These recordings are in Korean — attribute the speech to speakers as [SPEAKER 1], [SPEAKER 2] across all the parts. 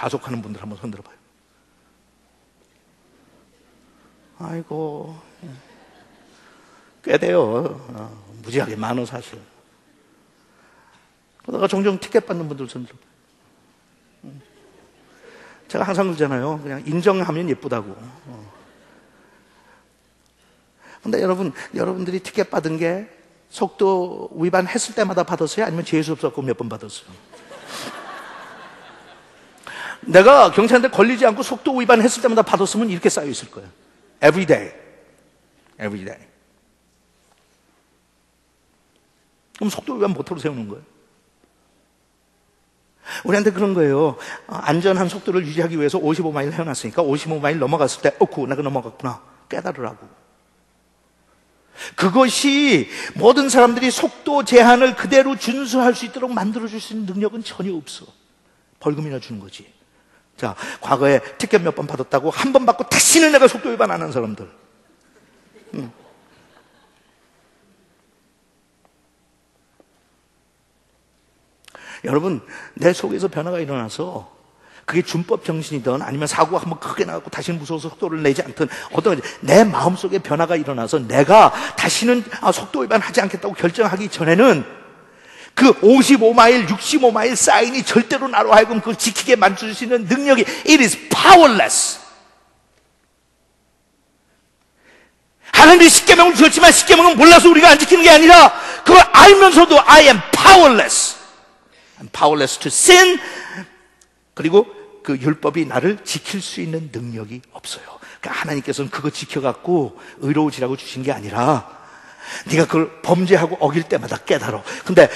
[SPEAKER 1] 과속하는 분들 한번 손 들어봐요. 아이고, 꽤 돼요. 무지하게 많어 사실. 그러다가 종종 티켓 받는 분들 손 들어봐요. 제가 항상 그러잖아요. 그냥 인정하면 예쁘다고. 근데 여러분들이 티켓 받은 게 속도 위반했을 때마다 받았어요? 아니면 재수 없었고 몇 번 받았어요? 내가 경찰한테 걸리지 않고 속도 위반했을 때마다 받았으면 이렇게 쌓여 있을 거예요. Every day. Every day. 그럼 속도 위반 모토로 세우는 거예요. 우리한테 그런 거예요. 안전한 속도를 유지하기 위해서 55마일 해놨으니까 55마일 넘어갔을 때 내가 넘어갔구나 깨달으라고. 그것이 모든 사람들이 속도 제한을 그대로 준수할 수 있도록 만들어줄 수 있는 능력은 전혀 없어. 벌금이나 주는 거지. 자, 과거에 티켓 몇 번 받았다고 한 번 받고 다시는 내가 속도 위반 안 한 사람들. 여러분, 내 속에서 변화가 일어나서 그게 준법 정신이든 아니면 사고가 한번 크게 나고 다시는 무서워서 속도를 내지 않든 어떤 내 마음속에 변화가 일어나서 내가 다시는 속도 위반하지 않겠다고 결정하기 전에는 그 55마일, 65마일 사인이 절대로 나로 하여금 그걸 지키게 만들 수 있는 능력이 It is powerless. 하나님이 십계명을 주셨지만 십계명은 몰라서 우리가 안 지키는 게 아니라 그걸 알면서도 I am powerless. I'm powerless to sin. 그리고 그 율법이 나를 지킬 수 있는 능력이 없어요. 그러니까 하나님께서는 그거 지켜갖고 의로워지라고 주신 게 아니라 네가 그걸 범죄하고 어길 때마다 깨달아. 근데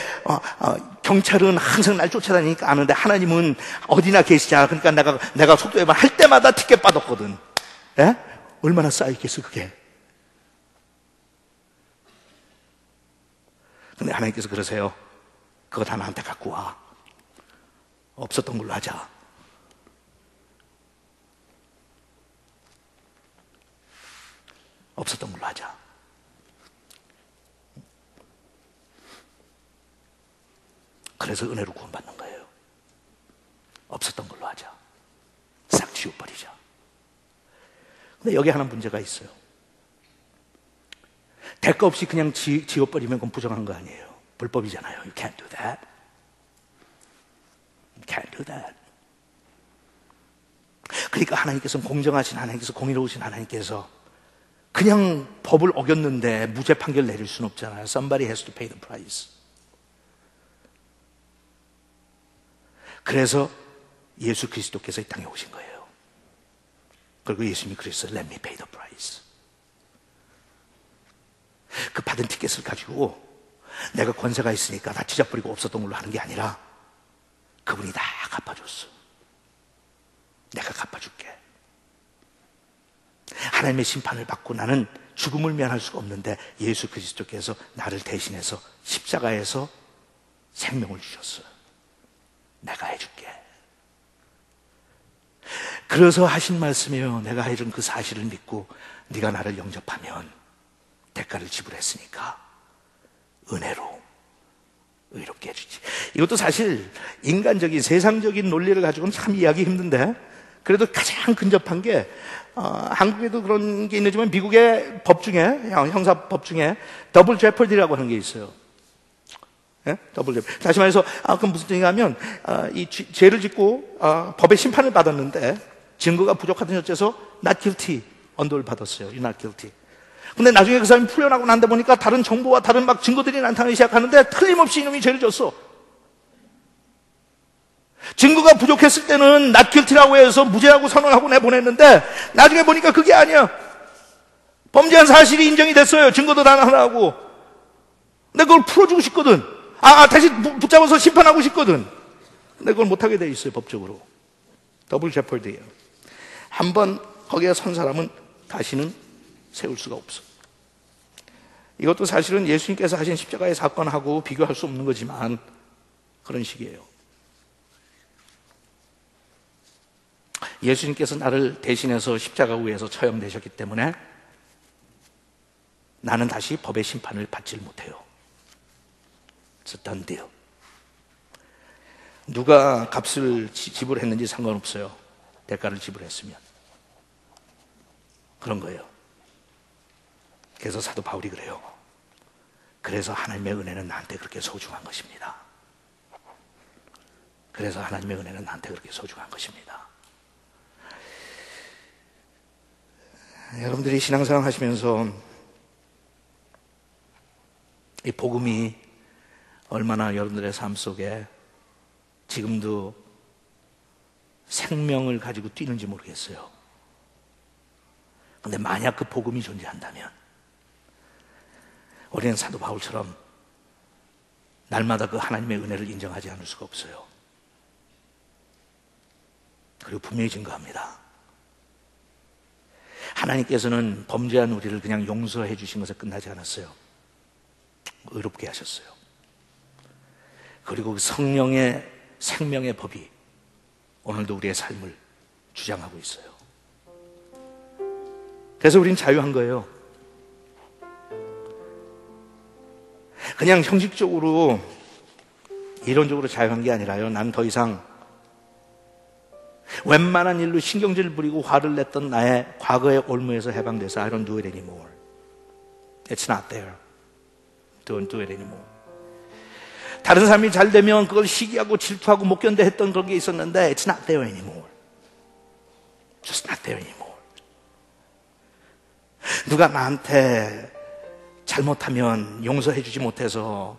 [SPEAKER 1] 경찰은 항상 날 쫓아다니니까 아는데 하나님은 어디나 계시잖아. 그러니까 내가 속도 위반 할 때마다 티켓 받았거든. 예? 얼마나 쌓이겠어 그게. 근데 하나님께서 그러세요. 그거 다 나한테 갖고 와. 없었던 걸로 하자. 없었던 걸로 하자. 그래서 은혜로 구원받는 거예요. 없었던 걸로 하자. 싹 지워버리자. 근데 여기 하나 문제가 있어요. 대가 없이 그냥 지워버리면 그건 부정한 거 아니에요. 불법이잖아요. You can't do that. You can't do that. 그러니까 하나님께서는 공정하신 하나님께서 공의로우신 하나님께서 그냥 법을 어겼는데 무죄 판결 내릴 수는 없잖아요. Somebody has to pay the price. 그래서 예수 그리스도께서 이 땅에 오신 거예요. 그리고 예수님이 그랬어요. Let me pay the price. 그 받은 티켓을 가지고 내가 권세가 있으니까 다 찢어버리고 없었던 걸로 하는 게 아니라 그분이 다 갚아줬어. 내가 갚아줄게. 하나님의 심판을 받고 나는 죽음을 면할 수가 없는데 예수 그리스도께서 나를 대신해서 십자가에서 생명을 주셨어요. 내가 해줄게. 그래서 하신 말씀이에요. 내가 해준 그 사실을 믿고 네가 나를 영접하면 대가를 지불했으니까 은혜로 의롭게 해주지. 이것도 사실 인간적인 세상적인 논리를 가지고는 참 이해하기 힘든데 그래도 가장 근접한 게 한국에도 그런 게 있지만 미국의 법 중에 형사법 중에 더블 제퍼디라고 하는 게 있어요. 예? 더블 제퍼디. 다시 말해서 그건 무슨 뜻이냐면 이 죄를 짓고 법의 심판을 받았는데 증거가 부족하더니 어째서 not guilty 언도를 받았어요. You're not guilty. 근데 나중에 그 사람이 풀려나고 난데 보니까 다른 정보와 다른 막 증거들이 나타나기 시작하는데 틀림없이 이놈이 죄를 졌어. 증거가 부족했을 때는 not guilty라고 해서 무죄라고 선언하고 내보냈는데 나중에 보니까 그게 아니야. 범죄한 사실이 인정이 됐어요. 증거도 다 나타나고. 근데 그걸 풀어주고 싶거든. 다시 붙잡아서 심판하고 싶거든. 근데 그걸 못하게 돼 있어요. 법적으로. 더블 제퍼디예요. 한번 거기에 선 사람은 다시는 세울 수가 없어. 이것도 사실은 예수님께서 하신 십자가의 사건하고 비교할 수 없는 거지만 그런 식이에요. 예수님께서 나를 대신해서 십자가 위에서 처형되셨기 때문에 나는 다시 법의 심판을 받질 못해요. It's a done deal. 누가 값을 지불했는지 상관없어요. 대가를 지불했으면. 그런 거예요. 그래서 사도 바울이 그래요. 그래서 하나님의 은혜는 나한테 그렇게 소중한 것입니다. 그래서 하나님의 은혜는 나한테 그렇게 소중한 것입니다. 여러분들이 신앙생활 하시면서 이 복음이 얼마나 여러분들의 삶 속에 지금도 생명을 가지고 뛰는지 모르겠어요. 그런데 만약 그 복음이 존재한다면 우리는 사도 바울처럼 날마다 그 하나님의 은혜를 인정하지 않을 수가 없어요. 그리고 분명히 증거합니다. 하나님께서는 범죄한 우리를 그냥 용서해 주신 것에 끝나지 않았어요. 의롭게 하셨어요. 그리고 그 성령의 생명의 법이 오늘도 우리의 삶을 주장하고 있어요. 그래서 우린 자유한 거예요. 그냥 형식적으로 이론적으로 자유한 게 아니라요. 난 더 이상 웬만한 일로 신경질 부리고 화를 냈던 나의 과거의 올무에서 해방돼서 I don't do it anymore. It's not there. Don't do it anymore. 다른 사람이 잘 되면 그걸 시기하고 질투하고 못 견뎌 했던 그런 게 있었는데 It's not there anymore. Just not there anymore. 누가 나한테 잘못하면 용서해 주지 못해서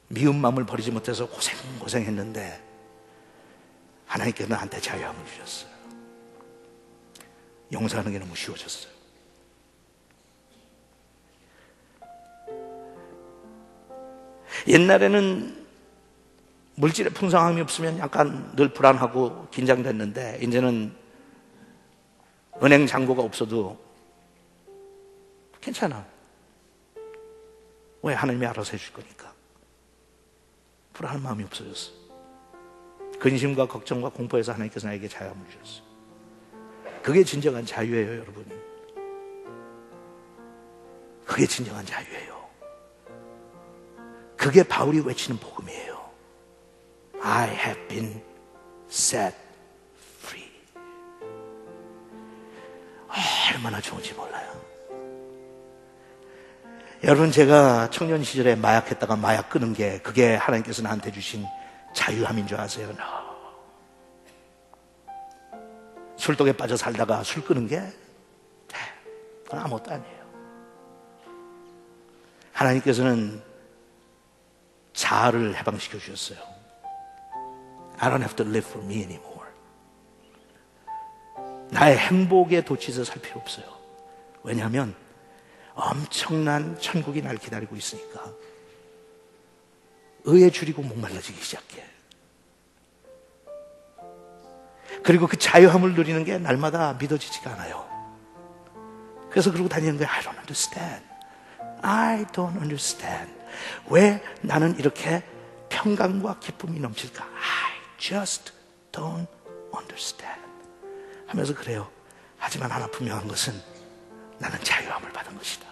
[SPEAKER 1] 미운 마음을 버리지 못해서 고생했는데 하나님께서 나한테 자유함을 주셨어요. 용서하는 게 너무 쉬워졌어요. 옛날에는 물질의 풍성함이 없으면 약간 늘 불안하고 긴장됐는데 이제는 은행 잔고가 없어도 괜찮아. 왜? 하나님이 알아서 해줄 거니까. 불안한 마음이 없어졌어. 근심과 걱정과 공포에서 하나님께서 나에게 자유함을 주셨어. 그게 진정한 자유예요, 여러분. 그게 진정한 자유예요. 그게 바울이 외치는 복음이에요. I have been set free. 얼마나 좋은지 몰라요. 여러분, 제가 청년 시절에 마약했다가 마약 끄는 게 그게 하나님께서 나한테 주신 자유함인 줄 아세요? No. 술독에 빠져 살다가 술 끄는 게 그건 아무것도 아니에요. 하나님께서는 자아를 해방시켜 주셨어요. I don't have to live for me anymore. 나의 행복에 도취해서 살 필요 없어요. 왜냐하면 엄청난 천국이 날 기다리고 있으니까. 의에 줄이고 목말라지기 시작해. 그리고 그 자유함을 누리는 게 날마다 믿어지지가 않아요. 그래서 그러고 다니는 거예요. I don't understand. I don't understand. 왜 나는 이렇게 평강과 기쁨이 넘칠까? I just don't understand. 하면서 그래요. 하지만 하나 분명한 것은 나는 자유함을 받은 것이다.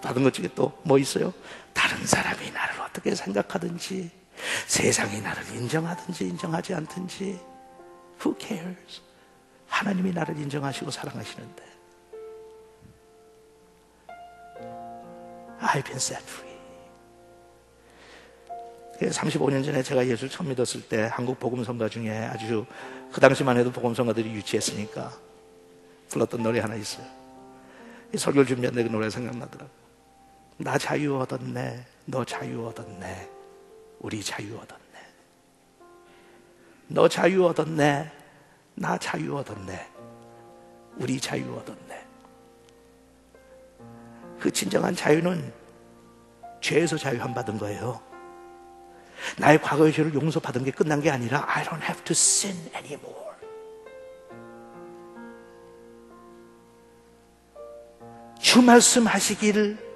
[SPEAKER 1] 받은 것 중에 또 뭐 있어요? 다른 사람이 나를 어떻게 생각하든지, 세상이 나를 인정하든지 인정하지 않든지, who cares? 하나님이 나를 인정하시고 사랑하시는데 I've been set free. 35년 전에 제가 예수를 처음 믿었을 때 한국 복음성가 중에 아주 그 당시만 해도 복음성가들이 유치했으니까 불렀던 노래 하나 있어요. 이 설교를 준비하는데 그 노래 생각나더라고요. 나 자유 얻었네, 너 자유 얻었네, 우리 자유 얻었네. 너 자유 얻었네, 나 자유 얻었네, 우리 자유 얻었네. 그 진정한 자유는 죄에서 자유함 받은 거예요. 나의 과거의 죄를 용서받은 게 끝난 게 아니라 I don't have to sin anymore. 주 말씀하시기를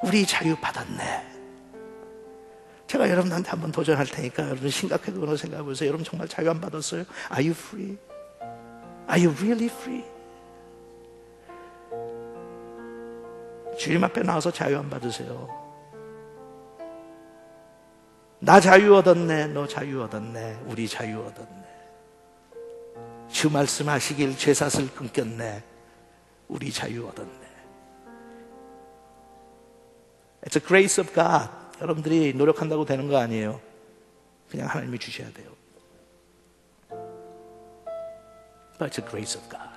[SPEAKER 1] 우리 자유 받았네. 제가 여러분한테 한번 도전할 테니까 여러분 심각하게 그걸 생각해 보세요. 여러분 정말 자유 안 받았어요? Are you free? Are you really free? 주님 앞에 나와서 자유 안 받으세요. 나 자유 얻었네, 너 자유 얻었네, 우리 자유 얻었네. 주 말씀하시길 죄사슬 끊겼네, 우리 자유 얻었네. It's a grace of God. 여러분들이 노력한다고 되는 거 아니에요. 그냥 하나님이 주셔야 돼요. But it's a grace of God.